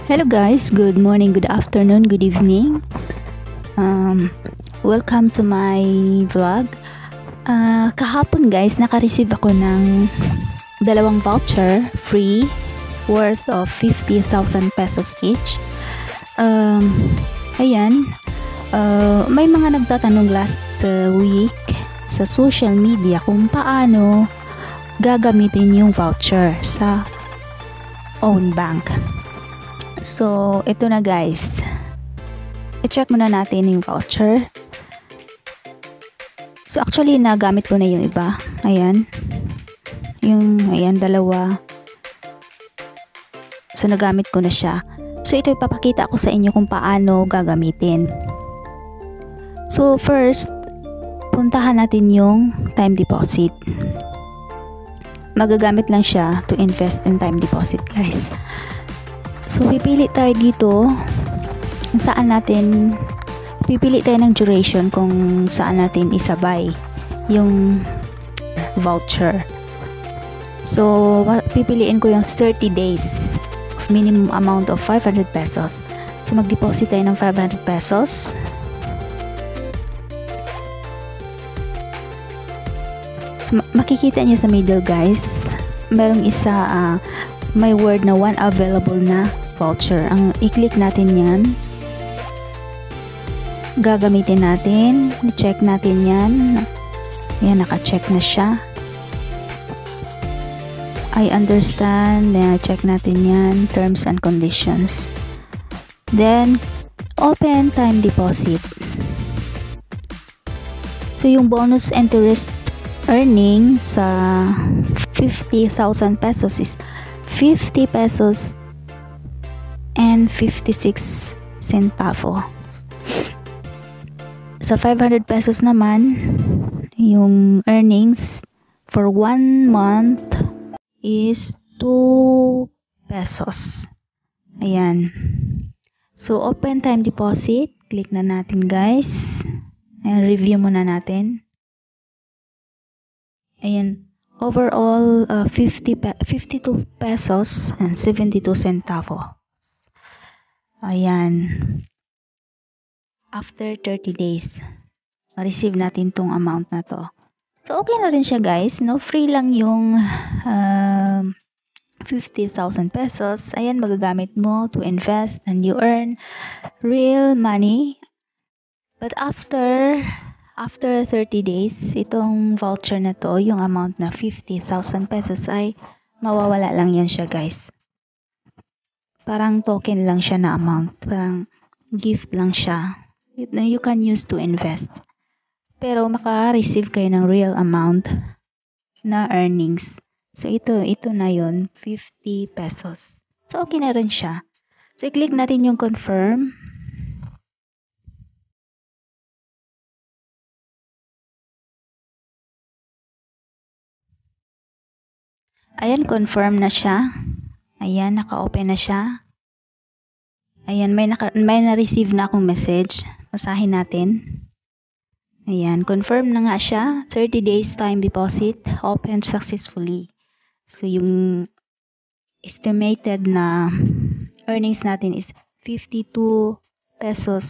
Hello guys, good morning, good afternoon, good evening. Welcome to my vlog. Kahapon guys, naka-receive ako ng dalawang voucher, free, worth of 50,000 pesos each. Ayan, may mga nagtatanong last week sa social media kung paano gagamitin yung voucher sa own bank. So, ito na guys. I-check muna natin yung voucher. So, actually, nagamit ko na yung iba. Ayan. Ayan, dalawa. So, nagamit ko na siya. So, ito ipapakita ko sa inyo kung paano gagamitin. So, first, puntahan natin yung time deposit. Magagamit lang siya to invest in time deposit, guys. So, pipili tayo dito kung saan natin, pipili tayo ng duration kung saan natin isabay yung voucher. So, pipiliin ko yung 30 days, minimum amount of 500 pesos. So, mag-deposit tayo ng 500 pesos. So, makikita nyo sa middle guys, merong isa, may word na one available na voucher. Ang i-click natin yan, gagamitin natin, i-check natin yan. Yan, naka-check na siya. I understand. Then, check natin yan, terms and conditions. Then, open time deposit. So, yung bonus interest earning sa 50,000 pesos is 50 pesos and 56 centavo. Sa 500 pesos naman, yung earnings for 1 month is 2 pesos. Ayan. So, open time deposit. Click na natin guys. Ayan, review muna natin. Ayan. Overall, 52 pesos and 72 centavo. Ayan. After 30 days, ma-receive natin tong amount na to. So, okay na rin siya guys. No? Free lang yung 50,000 pesos. Ayan, magagamit mo to invest and you earn real money. But after 30 days, itong voucher na to, yung amount na 50,000 pesos ay mawawala lang yan siya guys. Parang token lang siya na amount. Parang gift lang siya. You can use to invest. Pero maka-receive kayo ng real amount na earnings. So ito na yon, 50 pesos. So okay na rin siya. So i-click natin yung confirm. Ayan, confirm na siya. Ayan, naka-open na siya. Ayan, may na-receive na akong message. Basahin natin. Ayan, confirm na nga siya. 30 days time deposit, open successfully. So, yung estimated na earnings natin is 52 pesos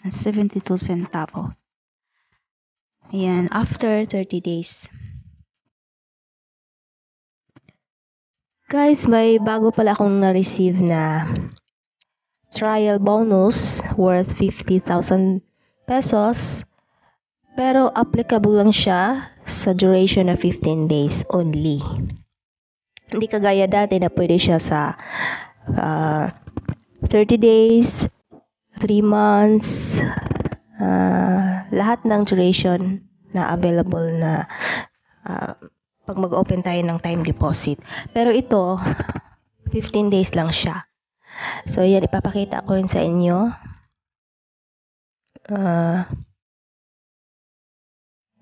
and 72 centavos. Ayan, after 30 days. Guys, may bago pala akong na-receive na trial bonus worth 50,000 pesos. Pero applicable lang siya sa duration na 15 days only. Hindi kagaya dati na pwede siya sa 30 days, 3 months, lahat ng duration na available na pag mag-open tayo ng time deposit. Pero ito, 15 days lang siya. So, yan, ipapakita ko yun sa inyo.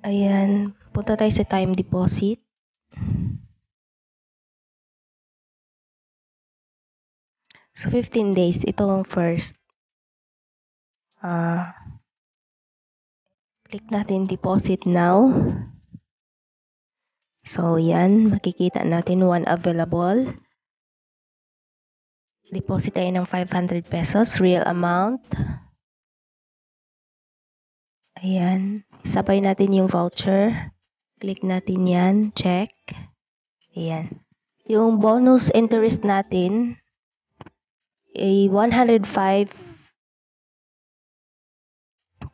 Ayan, punta tayo sa time deposit. So, 15 days. Ito ang first. Click natin deposit now. So, yan. Makikita natin one available. Deposit tayo ng 500 pesos, real amount. Ayan. Sabay natin yung voucher. Click natin yan. Check. Ayan. Yung bonus interest natin ay 105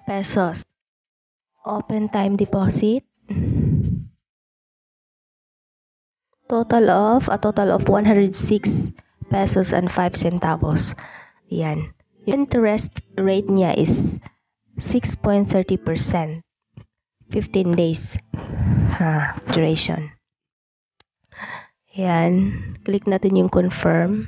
pesos. Open time deposit. A total of 106 pesos and 5 centavos. Ayan. Yung interest rate niya is 6.30%. 15 days duration. Ayan. Click natin yung confirm.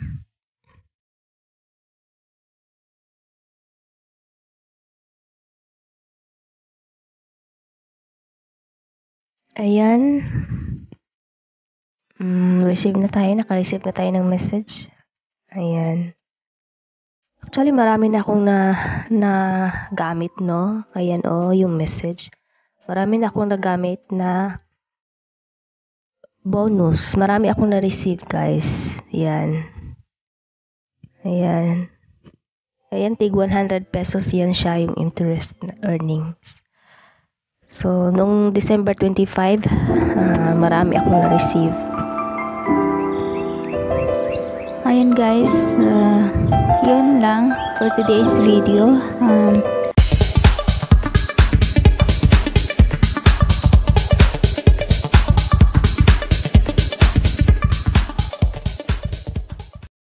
Ayan. Receive na tayo. Naka-receive na tayo ng message. Ayan. Actually, marami na akong na gamit, no? Ayan, yung message. Marami na akong nagamit na bonus. Marami akong na-receive, guys. Ayan. Ayan. Ayan, tig 100 pesos yan siya yung interest na earnings. So, nung December 25, marami akong na-receive. Ayan guys, yun lang for today's video.